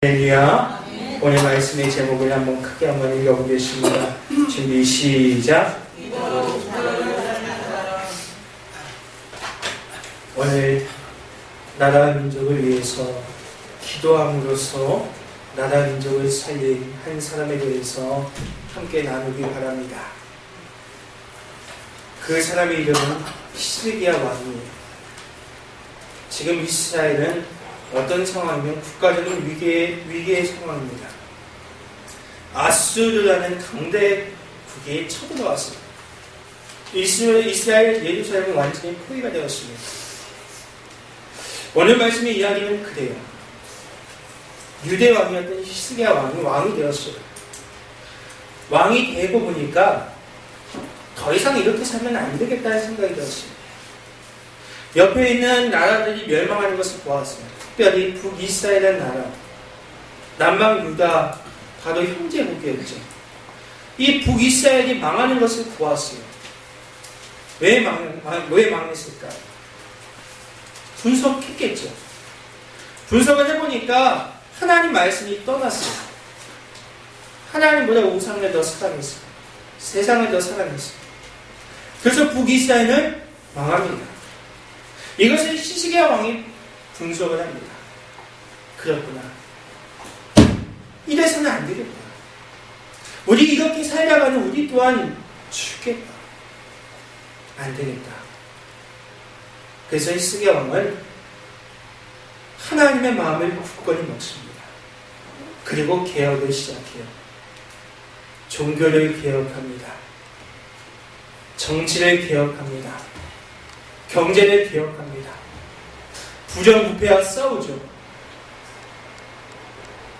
할렐루야. 오늘 말씀의 제목을 크게 한번 읽어보겠습니다. 준비 시작. 오늘 나라 민족을 위해서 기도함으로써 나라 민족을 살린 한 사람에 대해서 함께 나누기 바랍니다. 그 사람의 이름은 히스기야 왕이에요. 지금 이스라엘은 어떤 상황이면 국가적인 위기의 상황입니다. 아수르라는 강대국이 쳐들어왔습니다. 이스라엘 예루살렘은 완전히 포위가 되었습니다. 오늘 말씀의 이야기는 그래요. 유대 왕이었던 히스기야 왕이 되었어요. 왕이 되고 보니까 더 이상 이렇게 살면 안 되겠다는 생각이 들었어요. 옆에 있는 나라들이 멸망하는 것을 보았어요. 특별히 북이스라엘이라는 나라, 남방 유다, 바로 형제국이었죠. 이 북이스라엘이 망하는 것을 보았어요. 왜 망했을까? 분석했겠죠. 분석을 해보니까 하나님 말씀이 떠났어요. 하나님보다 우상을 더 사랑했어요. 세상을 더 사랑했어요. 그래서 북이스라엘은 망합니다. 이것을 히스기야 왕이 분석을 합니다. 그렇구나. 이래서는 안 되겠다. 우리 이렇게 살다가는 우리 또한 죽겠다. 안 되겠다. 그래서 히스기야 왕은 하나님의 마음을 굳건히 먹습니다. 그리고 개혁을 시작해요. 종교를 개혁합니다. 정치를 개혁합니다. 경제를 개혁합니다. 부정부패와 싸우죠.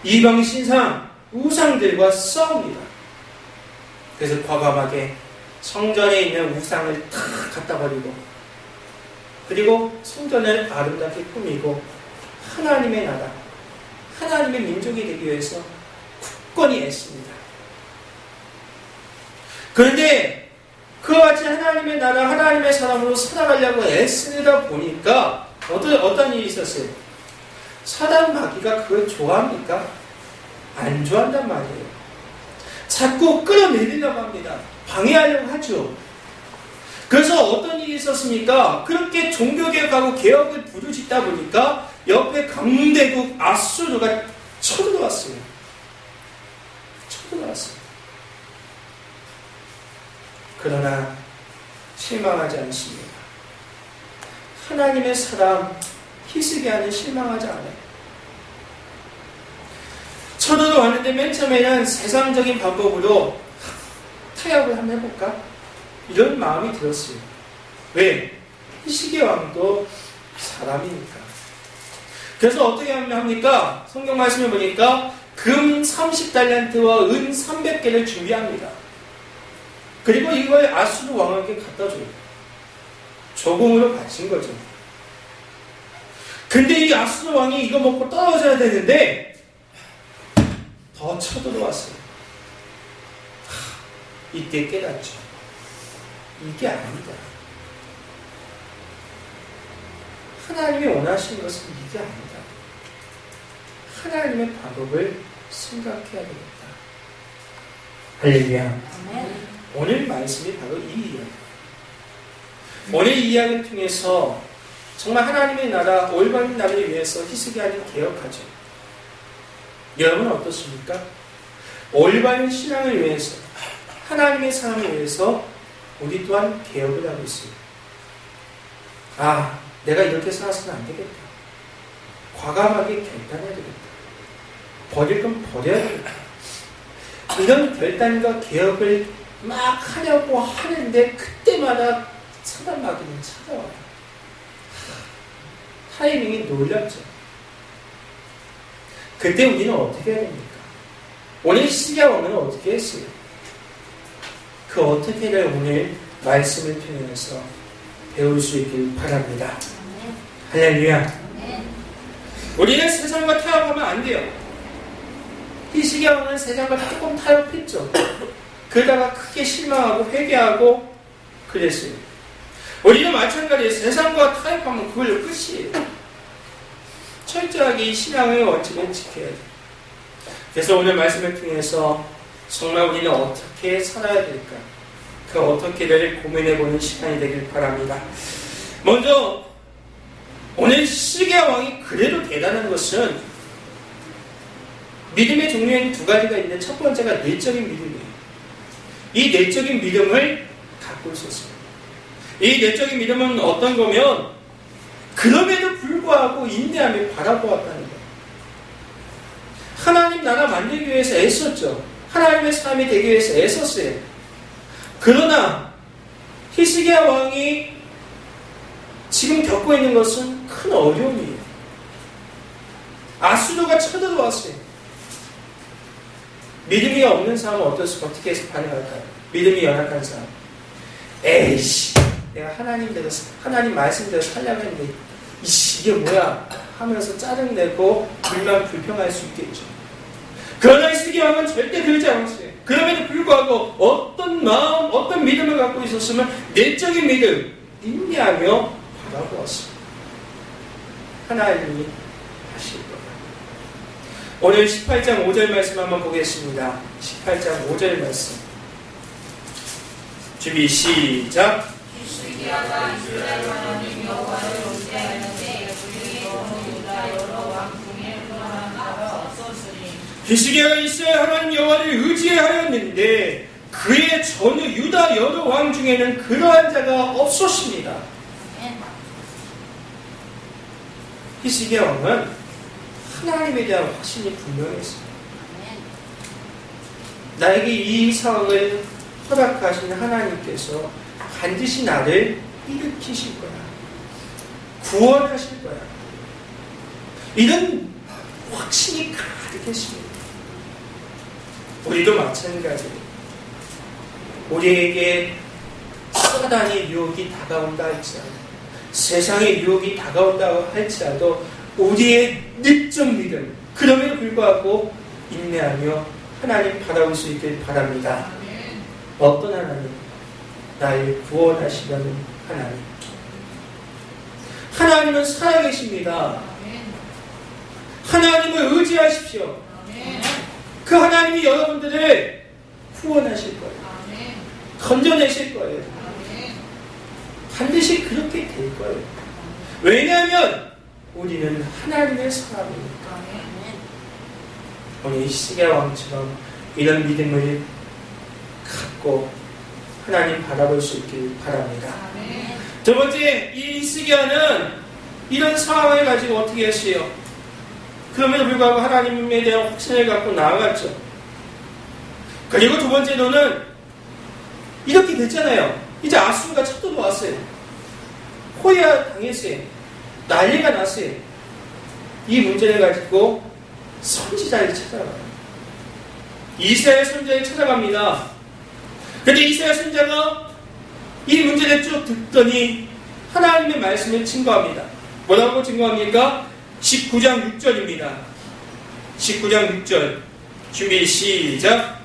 이방 신상, 우상들과 싸웁니다. 그래서 과감하게 성전에 있는 우상을 다 갖다 버리고, 그리고 성전을 아름답게 꾸미고 하나님의 나라, 하나님의 민족이 되기 위해서 굳건히 애씁니다. 그런데 그와 같이 하나님의 나라, 하나님의 사람으로 살아가려고 애쓰다 보니까 어떤 일이 있었어요? 사단 마귀가 그걸 좋아합니까? 안 좋아한단 말이에요. 자꾸 끌어내리려고 합니다. 방해하려고 하죠. 그래서 어떤 일이 있었습니까? 그렇게 종교개혁하고 개혁을 부르짖다 보니까 옆에 강대국 아수르가 쳐들어왔어요. 그러나 실망하지 않습니다. 하나님의 사람 히스기야는 실망하지 않아요. 쳐들어왔는데 맨 처음에는 세상적인 방법으로 타협을 한번 해볼까? 이런 마음이 들었어요. 왜? 히스기야 왕도 사람이니까. 그래서 어떻게 합니까? 성경 말씀을 보니까 금 30달란트와 은 300개를 준비합니다. 그리고 이걸 아수르 왕에게 갖다 줘요. 조공으로 바친 거죠. 근데 이 아수르 왕이 이거 먹고 떨어져야 되는데 더 쳐들어왔어요. 이때 깨닫죠. 이게 아니다. 하나님이 원하시는 것은 이게 아니다. 하나님의 방법을 생각해야 되겠다. 할렐루야. 오늘 말씀이 바로 이 이야기입니다. 오늘 이 이야기를 통해서 정말 하나님의 나라, 올바른 나라를 위해서 히스기야는 개혁하죠. 여러분은 어떻습니까? 올바른 신앙을 위해서, 하나님의 사람을 위해서 우리 또한 개혁을 하고 있습니다. 내가 이렇게 살아서는 안 되겠다. 과감하게 결단해야 되겠다. 버릴 건 버려야 되겠다. 이런 결단과 개혁을 막 하려고 하는데 그때마다 사단 마귀는 찾아와요. 타이밍이 놀랍죠. 그때 우리는 어떻게 해야 됩니까? 오늘 히스기야 왕은 어떻게 했어요? 그 어떻게를 오늘 말씀을 통해서 배울 수 있길 바랍니다. 할렐루야. 우리는 세상과 타협하면 안 돼요. 히스기야 왕은 세상과 조금 타협했죠. 그러다가 크게 실망하고 회개하고 그랬어요. 우리는 마찬가지로 세상과 타협하면 그걸로 끝이에요. 철저하게 이 신앙의 원칙을 지켜야 돼요. 그래서 오늘 말씀을 통해서 정말 우리는 어떻게 살아야 될까? 그 어떻게를 고민해보는 시간이 되길 바랍니다. 먼저 오늘 시기야 왕이 그래도 대단한 것은 믿음의 종류에는 두 가지가 있는데 첫 번째가 내적인 믿음이에요. 이 내적인 믿음을 갖고 있었어요. 이 내적인 믿음은 어떤 거면 그럼에도 불구하고 인내하며 바라보았다는 거예요. 하나님 나라 만들기 위해서 애썼죠. 하나님의 사람이 되기 위해서 애썼어요. 그러나 히스기야 왕이 지금 겪고 있는 것은 큰 어려움이에요. 아수르가 쳐들어왔어요. 믿음이 없는 사람은 어떻게 해서 반응할까요? 믿음이 연약한 사람. 에이씨, 내가 하나님 말씀대로 살려고 했는데 이게 뭐야? 하면서 짜증내고 불평할 수 있겠죠. 그러나 히스기야 왕은 절대 그러지 않았어요. 그럼에도 불구하고 어떤 마음, 어떤 믿음을 갖고 있었으면 내적인 믿음, 인내하며 바라보았습니다. 하나님이 하실 거예요. 오늘 18장 5절 말씀 한번 보겠습니다. 18장 5절 말씀. 준비 시작. 히스기야가 이스라엘 하나님 여호와를 의지하였는데 그의 종은 유다 여러 왕 중에 그러한 자가 없었으니 히스기야가 이스라엘 하나님 여호와를 의지하였는데 그의 전후 유다 여러 왕 중에는 그러한 자가 없었습니다. 히스기야 왕은 하나님에 대한 확신이 분명했습니다. 나에게 이 상황을 허락하신 하나님께서 반드시 나를 일으키실 거야. 구원하실 거야. 이런 확신이 가득했습니다. 우리도 마찬가지예요. 우리에게 사단의 유혹이 다가온다 할지라도, 세상의 유혹이 다가온다고 할지라도 우리의 내적 믿음, 그럼에도 불구하고 인내하며 하나님 바라볼 수 있길 바랍니다. 어떤 하나님? 나를 구원하시려는 하나님. 하나님은 살아계십니다. 하나님을 의지하십시오. 그 하나님이 여러분들을 구원하실 거예요. 건져내실 거예요. 반드시 그렇게 될 거예요. 왜냐하면 우리는 하나님의 사람이니까. 오늘 히스기야 왕처럼 이런 믿음을 갖고 하나님 바라볼 수 있길 바랍니다. 두 번째, 이 히스기야는 이런 상황을 가지고 어떻게 했어요? 그럼에도 불구하고 하나님에 대한 확신을 갖고 나아갔죠. 그리고 두 번째로는 이렇게 됐잖아요. 이제 아수르가 쳐들어왔어요. 호야 당했어요. 난리가 났어요. 이 문제를 가지고 선지자를 찾아가요. 이스라엘 선지자를 찾아갑니다. 그런데 이스라엘 선지자가 이 문제를 쭉 듣더니 하나님의 말씀을 증거합니다. 뭐라고 증거합니까? 19장 6절입니다. 19장 6절 준비 시작.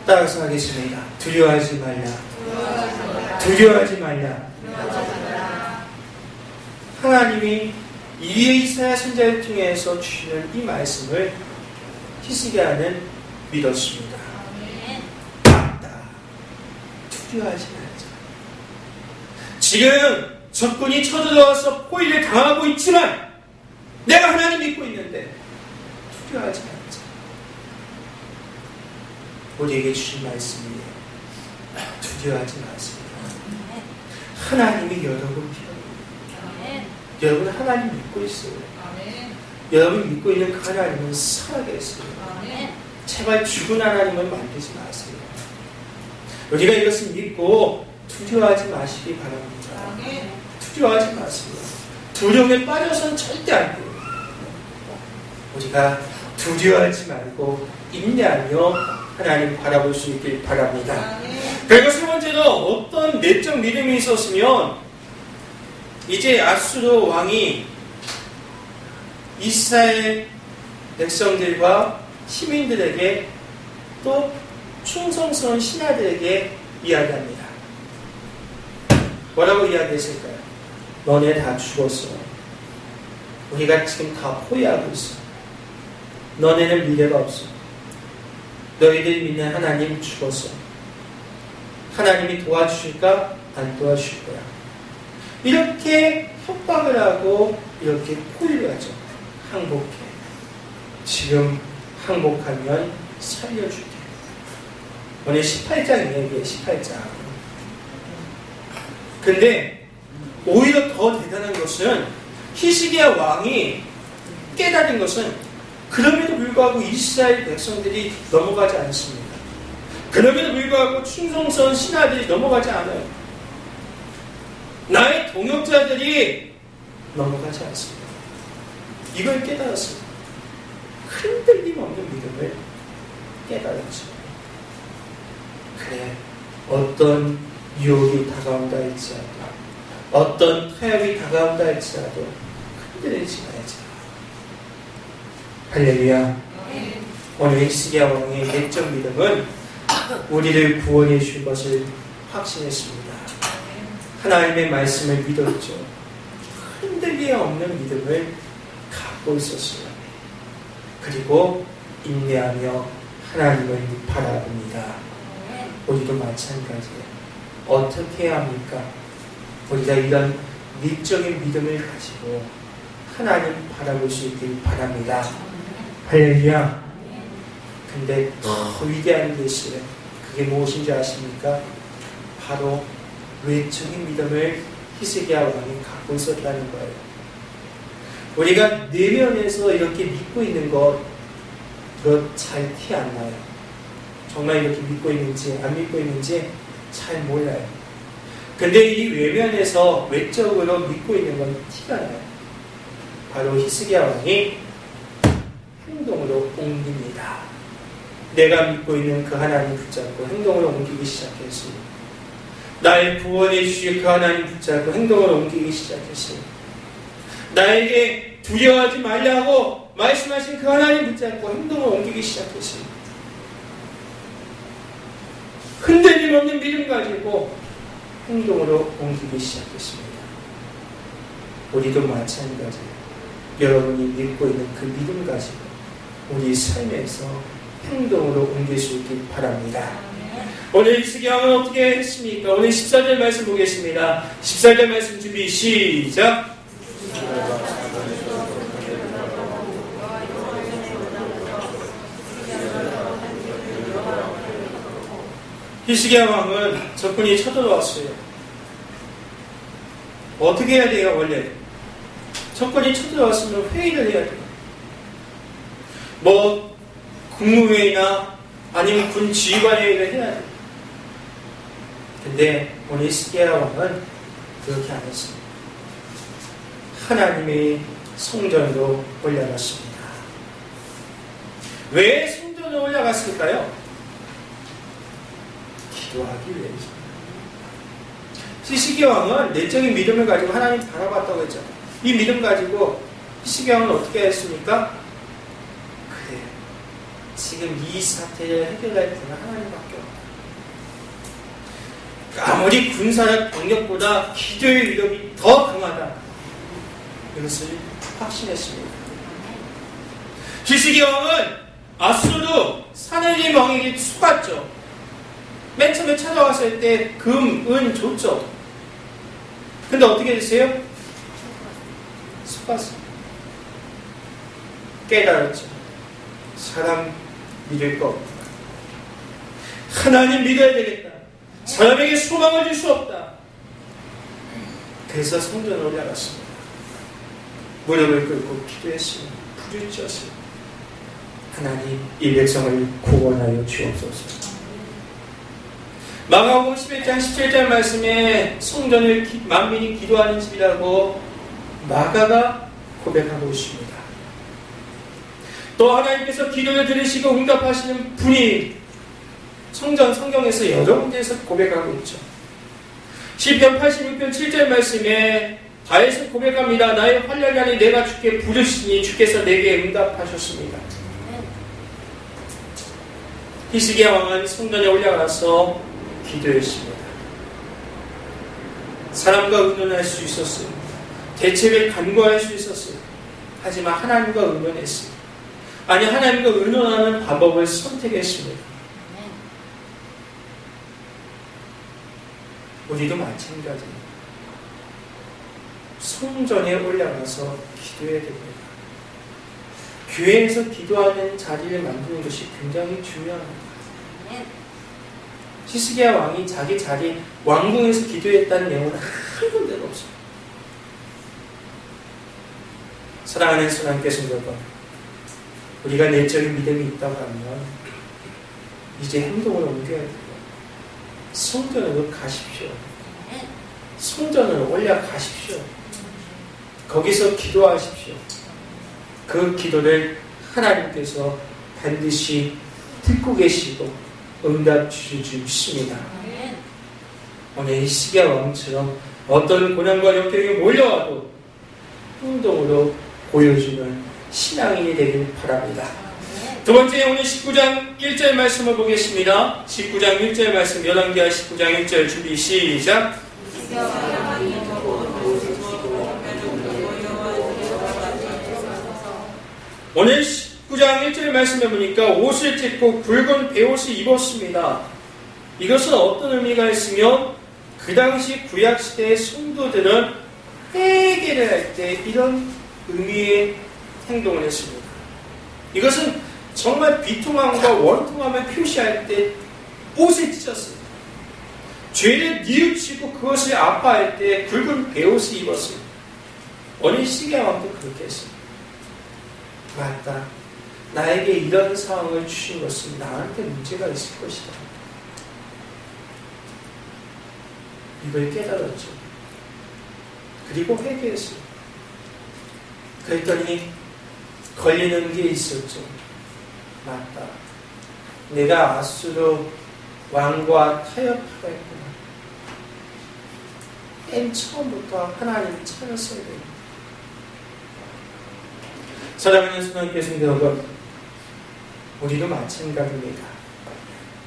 따라서 하겠습니다. 두려워하지 말라. 두려워하지 말라. 하나님이 이사야 선지자를 통해서 주시는 이 말씀을 히스기야는 믿었습니다. 맞다. 두려워하지 말자. 지금 적군이 쳐들어와서 포위를 당하고 있지만 내가 하나님 믿고 있는데 두려워하지 말자. 우리에게 주신 말씀이에요. 두려워하지 마세요. 하나님이 여러분 편입니다. 여러분 하나님 믿고 있어요. 여러분 믿고 있는 그 하나님은 살아계세요. 제발 죽은 하나님을 만들지 마세요. 우리가 이것을 믿고 두려워하지 마시기 바랍니다. 두려워하지 마세요. 두려움에 빠져서는 절대 안 돼요. 우리가 두려워하지 말고 인내하며 하나님 바라볼 수 있길 바랍니다. 그리고 세 번째로 어떤 내적 믿음이 있었으면 이제 아수르 왕이 이스라엘 백성들과 시민들에게 또 충성스러운 신하들에게 이야기합니다. 뭐라고 이야기했을까요? 너네 다 죽었어. 우리가 지금 다 포위하고 있어. 너네는 미래가 없어. 너희들이 믿는 하나님 죽었어. 하나님이 도와주실까? 안 도와주실 거야. 이렇게 협박을 하고 이렇게 포위를 하죠. 항복해. 지금 항복하면 살려줄게. 오늘 18장이에요. 이게 18장. 근데 오히려 더 대단한 것은 히스기야 왕이 깨달은 것은 그럼에도 불구하고 이스라엘 백성들이 넘어가지 않습니다. 그럼에도 불구하고 충성스러운 신하들이 넘어가지 않아요. 나의 동역자들이 넘어가지 않습니다. 이걸 깨달았습니다. 흔들림 없는 믿음을 깨달았죠. 그래, 어떤 유혹이 다가온다 할지라도, 어떤 타협이 다가온다 할지라도 흔들리지 말자. 할렐루야. 오늘 히스기야 왕의 내적 믿음은 우리를 구원해 줄 것을 확신했습니다. 하나님의 말씀을 믿었죠. 흔들림 없는 믿음을 갖고 있었어요. 그리고 인내하며 하나님을 바라봅니다. 우리도 마찬가지예요. 어떻게 해야 합니까? 우리가 이런 내적인 믿음을 가지고 하나님 바라볼 수 있길 바랍니다. 할렐루야. 근데 더 위대한 게 있어요. 그게 무엇인지 아십니까? 바로 외적인 믿음을 히스기야 왕이 갖고 있었다는 거예요. 우리가 내면에서 이렇게 믿고 있는 것, 그거 잘 티 안 나요. 정말 이렇게 믿고 있는지 안 믿고 있는지 잘 몰라요. 근데 이 외면에서 외적으로 믿고 있는 건 티가 나요. 바로 히스기야 왕이 행동으로 옮깁니다. 내가 믿고 있는 그 하나님 붙잡고 행동으로 옮기기 시작했습니다. 나의 구원해 주실 그 하나님 붙잡고 행동으로 옮기기 시작했습니다. 나에게 두려워하지 말라고 말씀하신 그 하나님 붙잡고 행동을 옮기기 시작했습니다. 흔들림 없는 믿음 가지고 행동으로 옮기기 시작했습니다. 우리도 마찬가지예요. 여러분이 믿고 있는 그 믿음 가지고 우리 삶에서 행동으로 옮길 수 있길 바랍니다. 오늘 히스기야 왕은 어떻게 했습니까? 오늘 14절 말씀 보겠습니다. 14절 말씀 준비 시작. 히스기야 왕은 적군이 쳐들어왔어요. 어떻게 해야 돼요? 원래 적군이 쳐들어왔으면 회의를 해야 돼요. 뭐 국무회의나 아니면 군 지휘관회의를 해야 돼요. 근데 오늘 히스기야 왕은 그렇게 안 했습니다. 하나님의 성전으로 올라갔습니다. 왜 성전으로 올라갔을까요? 기도하기 위해서. 히스기야 왕은 내적인 믿음을 가지고 하나님 바라봤다고 했잖아요. 이 믿음 가지고 히스기야 왕은 어떻게 했습니까? 그래, 지금 이 사태를 해결할 분은 하나님밖에 없다. 아무리 군사력 병력보다 기도의 위력이 더 강하다. 이것을 확신했습니다. 히스기야 왕은 아수르 사내립 왕에게 속았죠. 맨 처음에 찾아왔을 때 금, 은 줬죠. 근데 어떻게 됐어요? 속았어요. 깨달았죠. 사람 믿을 거 없다. 하나님 믿어야 되겠다. 사람에게 소망을 줄 수 없다. 그래서 성전에 올라갔습니다. 무릎을 꿇고 기도했습니다. 부르짖었습니다. 하나님, 이 백성을 구원하여 주옵소서. 마가복음 11장 17절 말씀에 성전을 만민이 기도하는 집이라고 마가가 고백하고 있습니다. 또 하나님께서 기도를 들으시고 응답하시는 분이 성경에서 여러 군데에서 고백하고 있죠. 시편 86편 7절 말씀에 다윗은 고백합니다. 나의 환난이 내가 주께 부르시니 주께서 내게 응답하셨습니다. 히스기야 왕은 성전에 올라가서 기도했습니다. 사람과 의논할 수 있었어요. 대책을 간구할 수 있었어요. 하지만 하나님과 의논했습니다. 아니, 하나님과 의논하는 방법을 선택했습니다. 우리도 마찬가지입니다. 성전에 올라가서 기도해야 됩니다. 교회에서 기도하는 자리를 만드는 것이 굉장히 중요합니다. 히스기야 왕이 자기 자리 왕궁에서 기도했다는 내용은 한 군데도 없어요. 사랑하는 하나님께서 여러분, 우리가 내적인 믿음이 있다고 하면 이제 행동을 옮겨야 돼요. 성전으로 가십시오. 성전으로 올라가십시오. 거기서 기도하십시오. 그 기도를 하나님께서 반드시 듣고 계시고 응답 주실 줄 믿습니다. 오늘 히스기야 왕처럼 어떤 고난과 역경이 몰려와도 행동으로 보여주는 신앙인이 되길 바랍니다. 두 번째, 오늘 19장 1절 말씀을 보겠습니다. 19장 1절 말씀, 열왕기하 19장 1절 준비 시작. 오늘 19장 1절 말씀에 보니까 옷을 찢고 굵은 베옷을 입었습니다. 이것은 어떤 의미가 있으면 그 당시 구약시대의 성도들은 회개를 할 때 이런 의미의 행동을 했습니다. 이것은 정말 비통함과 원통함을 표시할 때 옷을 찢었어요. 죄를 뉘우치고 그것을 아파할 때 굵은 베옷을 입었어요. 어린 히스기야 왕도 그렇게 했어요. 맞다. 나에게 이런 상황을 주신 것은 나한테 문제가 있을 것이다. 이걸 깨달았죠. 그리고 회개했어요. 그랬더니 걸리는 게 있었죠. 맞다. 내가 아수르 왕과 타협하였구나. 맨 처음부터 하나님을 찾았어야 됩니다. 사랑하는 수강교수님 여러분, 우리도 마찬가지입니다.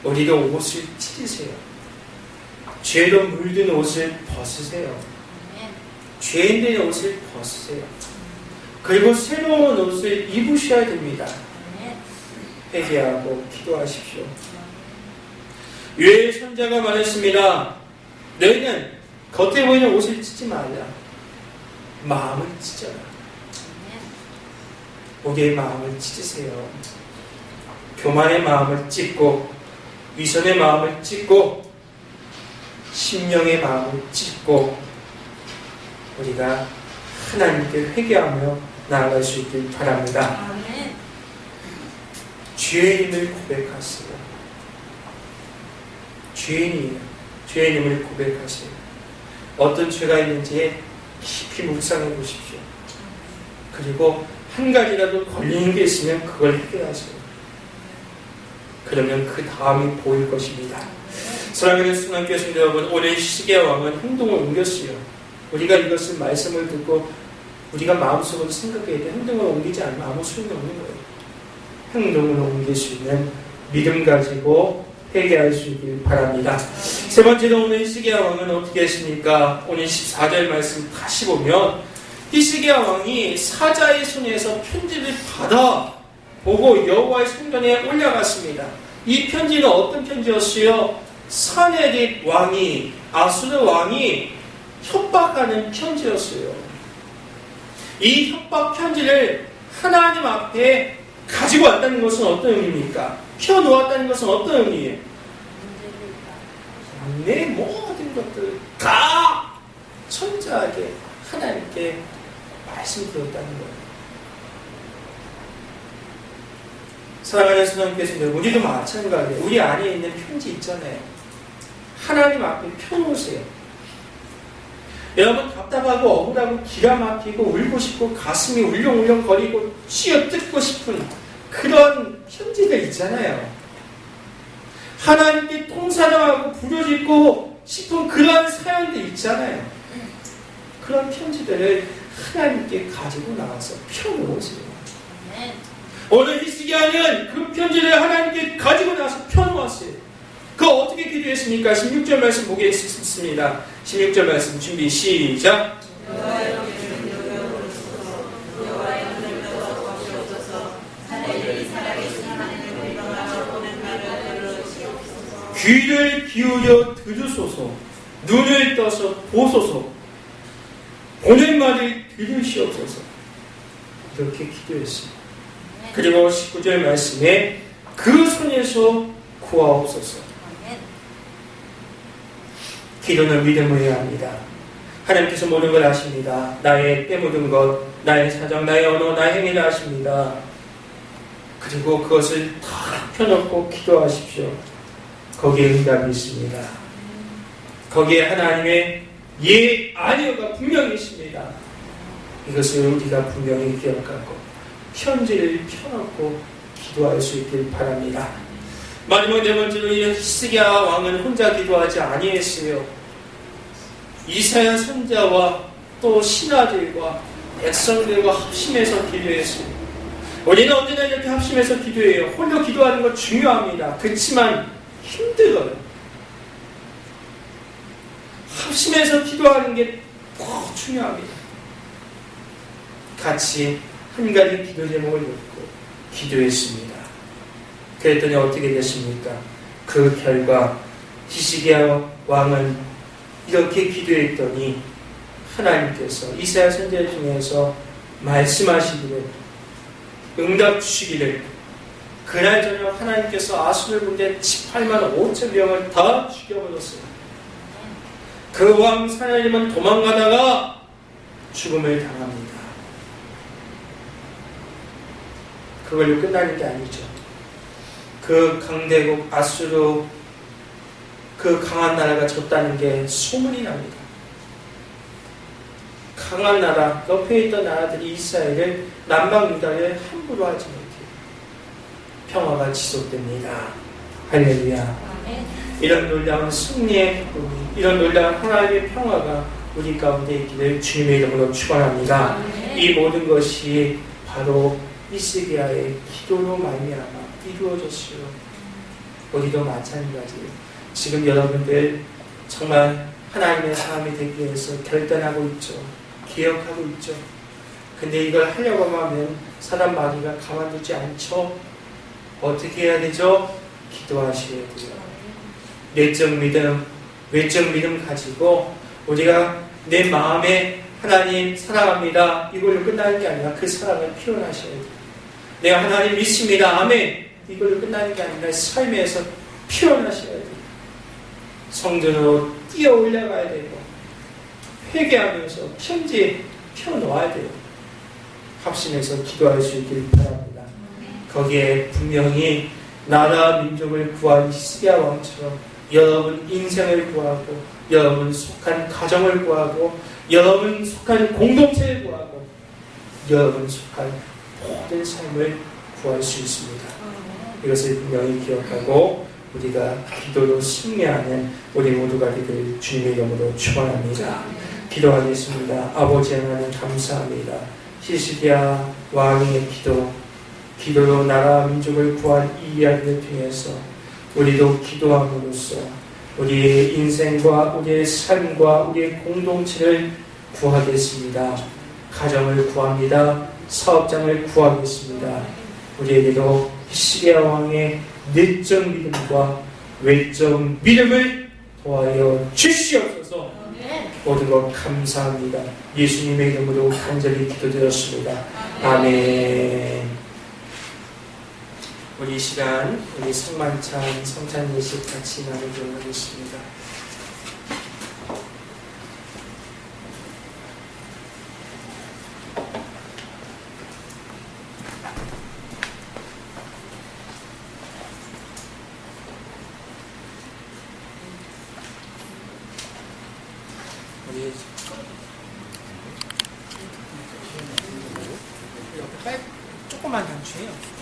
우리도 옷을 찢으세요. 죄로 물든 옷을 벗으세요. 죄인된 옷을 벗으세요. 그리고 새로운 옷을 입으셔야 됩니다. 회개하고 기도하십시오. 유해의 선자가 말했습니다. 너희는 겉에 보이는 옷을 찢지 말라. 마음을 찢어라. 우리의 마음을 찢으세요. 교만의 마음을 찢고 위선의 마음을 찢고 심령의 마음을 찢고 우리가 하나님께 회개하며 나아갈 수 있길 바랍니다. 죄인임을 고백하세요. 죄인이에요. 죄인임을 고백하세요. 어떤 죄가 있는지 깊이 묵상해 보십시오. 그리고 한 가지라도 걸리는 게 있으면 그걸 해결하세요. 그러면 그 다음이 보일 것입니다. 사랑하는 수강교수님 여러분, 오늘 히스기야 왕은 행동을 옮겼어요. 우리가 이것을 말씀을 듣고 우리가 마음속으로 생각해야 돼. 행동을 옮기지 않으면 아무 소용이 없는 거예요. 행동을 옮길 수 있는 믿음 가지고 회개할 수 있길 바랍니다. 세 번째로 오늘 히스기야 왕은 어떻게 했습니까? 오늘 14절 말씀 다시 보면 히스기야 왕이 사자의 손에서 편지를 받아 보고 여호와의 성전에 올라갔습니다. 이 편지는 어떤 편지였어요? 사네립 왕이, 아수르 왕이 협박하는 편지였어요. 이 협박 편지를 하나님 앞에 가지고 왔다는 것은 어떤 의미입니까? 펴놓았다는 것은 어떤 의미예요? 내 모든 것들을 다 철저하게 하나님께 말씀드렸다는 거예요. 사랑하는 수강교수님, 우리도 마찬가지예요. 우리 안에 있는 편지 있잖아요. 하나님 앞에 펴놓으세요. 여러분 답답하고 억울하고 기가 막히고 울고 싶고 가슴이 울렁울렁 거리고 쥐어뜯고 싶은 그런 편지들 있잖아요. 하나님께 통사랑하고 부르짖고 싶은 그런 사연들 있잖아요. 그런 편지들을 하나님께 가지고 나와서 펴놓으세요. 오늘 히스기야는 그 편지를 하나님께 가지고 나서 펴놓았어요. 그 어떻게 기도했습니까? 16절 말씀 보겠습니다. 16절 말씀 준비 시작. 귀를 기울여 들으소서. 눈을 떠서 보소서. 보낸 말을 들으시옵소서. 이렇게 기도했습니다. 그리고 19절 말씀에 그 손에서 구하옵소서. 기도는 믿음을 해야 합니다. 하나님께서 모든 걸 아십니다. 나의 때묻은 것, 나의 사정, 나의 언어, 나의 행위를 아십니다. 그리고 그것을 다 펴놓고 기도하십시오. 거기에 응답이 있습니다. 거기에 하나님의 예, 아니요가 분명히 있습니다. 이것을 우리가 분명히 기억하고 편지를 펴놓고 기도할 수 있길 바랍니다. 마지막 네 번째로 이 히스기야 왕은 혼자 기도하지 아니했어요. 이사야 선지자와 또 신하들과 백성들과 합심해서 기도했어요. 우리는 언제나 이렇게 합심해서 기도해요. 홀로 기도하는 건 중요합니다. 그렇지만 힘들어요. 합심해서 기도하는 게 더 중요합니다. 같이 한 가지 기도 제목을 놓고 기도했습니다. 그랬더니 어떻게 됐습니까? 그 결과 히스기야 왕은 이렇게 기도했더니 하나님께서 이사야 선지자 중에서 말씀하시기를 응답 주시기를 그날 저녁 하나님께서 아수르 군대 18만 5천 명을 다 죽여버렸어요. 그 왕 사냐림은 도망가다가 죽음을 당합니다. 그걸로 끝나는 게 아니죠. 그 강대국 아수르 그 강한 나라가 졌다는 게 소문이 납니다. 강한 나라, 옆에 있던 나라들이 이스라엘을 남방 유다를 함부로 하지 못해요. 평화가 지속됩니다. 할렐루야. 이런 놀라운 승리의 기쁨이, 이런 놀라운 하나님의 평화가 우리 가운데 있기를 주님의 이름으로 축원합니다. 이 모든 것이 바로 히스기야의 기도로 말미암아 이루어졌어요. 우리도 마찬가지예요. 지금 여러분들 정말 하나님의 사람이 되기 위해서 결단하고 있죠. 기억하고 있죠. 근데 이걸 하려고 하면 사람 마귀가 가만두지 않죠. 어떻게 해야 되죠? 기도하셔야 돼요. 내적 믿음, 외적 믿음 가지고 우리가 내 마음에 하나님 사랑합니다. 이걸로 끝나는 게 아니라 그 사랑을 표현하셔야 돼요. 내가 하나님 믿습니다. 아멘. 이걸로 끝나는 게 아니라 삶에서 표현하셔야 돼요. 성전으로 뛰어 올라가야 되고 회개하면서 편지에 펴놓아야 돼요. 합심해서 기도할 수 있길 바랍니다. 거기에 분명히 나라 민족을 구한 히스기야 왕처럼 여러분 인생을 구하고 여러분 속한 가정을 구하고 여러분 속한 공동체를 구하고 여러분 속한 모든 삶을 구할 수 있습니다. 이것을 분명히 기억하고 우리가 기도로 승리하는 우리 모두가 되길 주님의 이름으로 축원합니다. 기도하겠습니다. 아버지 하나님 감사합니다. 히스기야 왕의 기도로 나라 민족을 구한 이 이야기를 통해서 우리도 기도함으로써 우리의 인생과 우리의 삶과 우리의 공동체를 구하겠습니다. 가정을 구합니다. 사업장을 구하겠습니다. 우리에게도 히스기야 왕의 내적 믿음과 외적 믿음을 도와여 주시옵소서. 모든 것 감사합니다. 예수님의 이름으로 간절히 기도드렸습니다. 아멘. 우리 이 시간 우리 성만찬 성찬 예식 같이 나누도록 하겠습니다. 우리 조금만 단추해요.